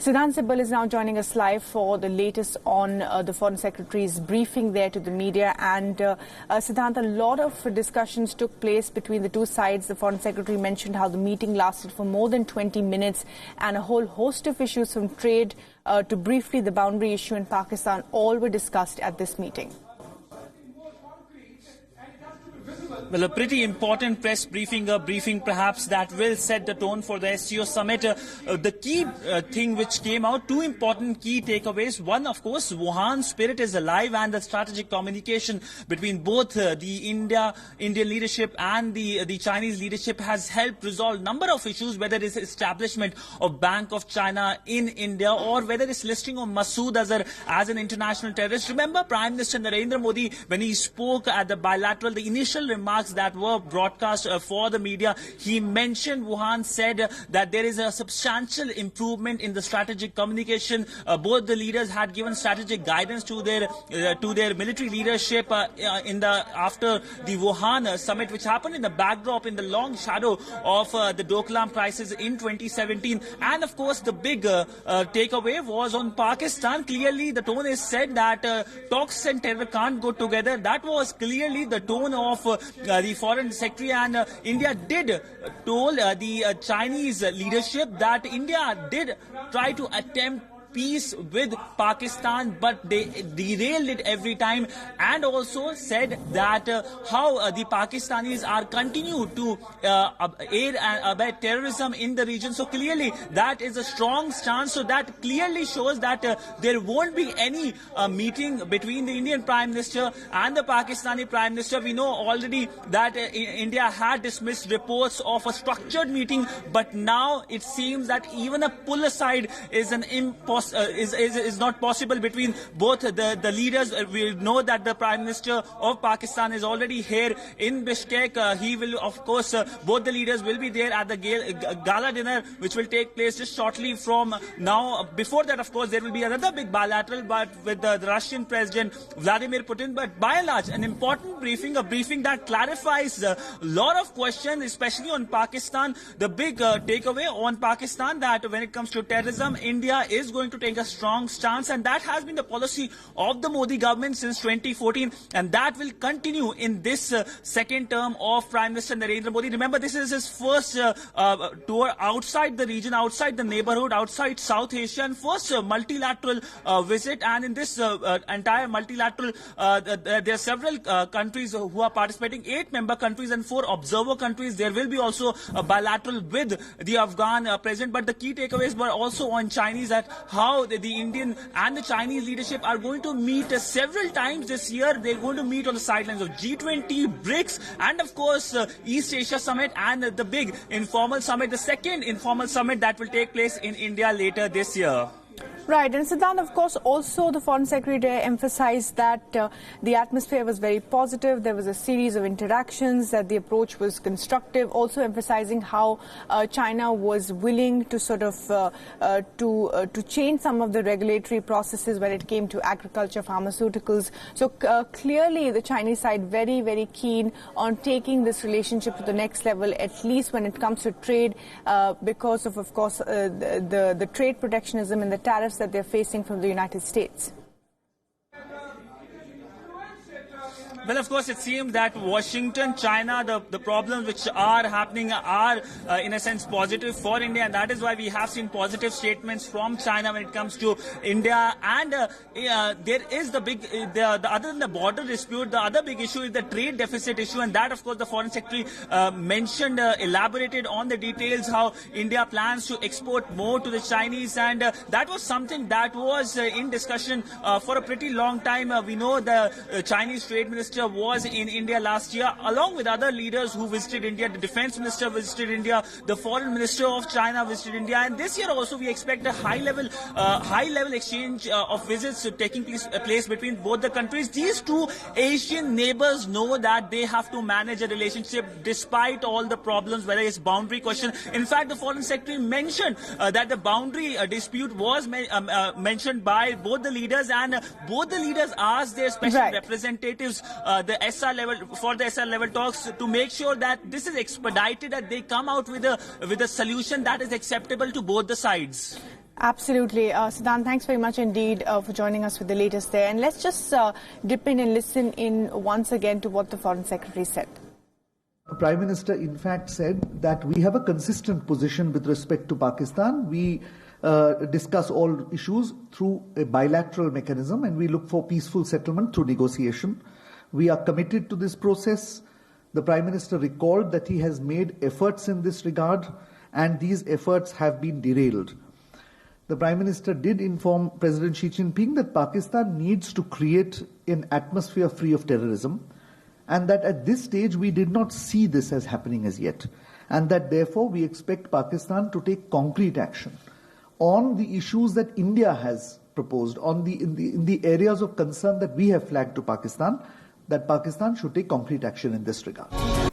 Siddhant Sibal is now joining us live for the latest on the Foreign Secretary's briefing there to the media. And Siddhant, a lot of discussions took place between the two sides. The Foreign Secretary mentioned how the meeting lasted for more than 20 minutes and a whole host of issues from trade to briefly the boundary issue in Pakistan all were discussed at this meeting. Well, a pretty important press briefing, a briefing perhaps that will set the tone for the SCO Summit. The key thing which came out, two important key takeaways. One, of course, Wuhan spirit is alive, and the strategic communication between both the Indian leadership and the Chinese leadership has helped resolve a number of issues, whether it is establishment of Bank of China in India or whether it's listing of Masood Azhar as an international terrorist. Remember Prime Minister Narendra Modi, when he spoke at the bilateral, the initial remarks that were broadcast for the media, he mentioned, Wuhan said that there is a substantial improvement in the strategic communication. Both the leaders had given strategic guidance to their military leadership after the Wuhan summit, which happened in the backdrop, in the long shadow of the Doklam crisis in 2017. And of course, the big takeaway was on Pakistan. Clearly, the tone is said that talks and terror can't go together. That was clearly the tone of the Foreign Secretary, and India did told the Chinese leadership that India did try to attempt peace with Pakistan, but they derailed it every time, and also said that how the Pakistanis are continue to aid and abet terrorism in the region. So clearly that is a strong stance. So that clearly shows that there won't be any meeting between the Indian Prime Minister and the Pakistani Prime Minister. We know already that India had dismissed reports of a structured meeting, but now it seems that even a pull aside is an is not possible between both the leaders. We know that the Prime Minister of Pakistan is already here in Bishkek. He will, of course, both the leaders will be there at the gala dinner, which will take place just shortly from now. Before that, of course, there will be another big bilateral, but with the Russian President Vladimir Putin. But by and large, an important briefing, a briefing that clarifies a lot of questions, especially on Pakistan. The big takeaway on Pakistan, that when it comes to terrorism, India is going to take a strong stance, and that has been the policy of the Modi government since 2014, and that will continue in this second term of Prime Minister Narendra Modi. Remember, this is his first tour outside the region, outside the neighborhood, outside South Asia, and first multilateral visit. And in this entire multilateral, there are several countries who are participating, 8 member countries and 4 observer countries. There will be also a bilateral with the Afghan president. But the key takeaways were also on Chinese, that how the Indian and the Chinese leadership are going to meet several times this year. They're going to meet on the sidelines of G20, BRICS, and of course East Asia Summit, and the big informal summit, the second informal summit that will take place in India later this year. Right, and Siddhant, of course, also the Foreign Secretary emphasized that the atmosphere was very positive. There was a series of interactions, that the approach was constructive, also emphasizing how China was willing to sort of to change some of the regulatory processes when it came to agriculture, pharmaceuticals. So clearly the Chinese side very, very keen on taking this relationship to the next level, at least when it comes to trade, because of course, the trade protectionism and the tariffs that they're facing from the United States. Well, of course, it seems that Washington, China, the problems which are happening are, in a sense, positive for India. And that is why we have seen positive statements from China when it comes to India. And there is the big, other than the border dispute, the other big issue is the trade deficit issue. And that, of course, the Foreign Secretary mentioned, elaborated on the details, how India plans to export more to the Chinese. And that was something that was in discussion for a pretty long time. We know the Chinese Trade Minister was in India last year, along with other leaders who visited India. The Defense Minister visited India, the Foreign Minister of China visited India, and this year also we expect a high-level exchange of visits taking place between both the countries. These two Asian neighbors know that they have to manage a relationship despite all the problems, whether it's boundary question. In fact, the Foreign Secretary mentioned that the boundary dispute was mentioned by both the leaders, and both the leaders asked their special representatives the SR level talks to make sure that this is expedited, that they come out with a solution that is acceptable to both the sides. Absolutely. Siddhant, thanks very much indeed for joining us with the latest there. And let's just dip in and listen in once again to what the Foreign Secretary said. The Prime Minister, in fact, said that we have a consistent position with respect to Pakistan. We discuss all issues through a bilateral mechanism and we look for peaceful settlement through negotiation. We are committed to this process. The Prime Minister recalled that he has made efforts in this regard and these efforts have been derailed. The Prime Minister did inform President Xi Jinping that Pakistan needs to create an atmosphere free of terrorism and that at this stage we did not see this as happening as yet and that therefore we expect Pakistan to take concrete action on the issues that India has proposed, in the areas of concern that we have flagged to Pakistan, that Pakistan should take concrete action in this regard.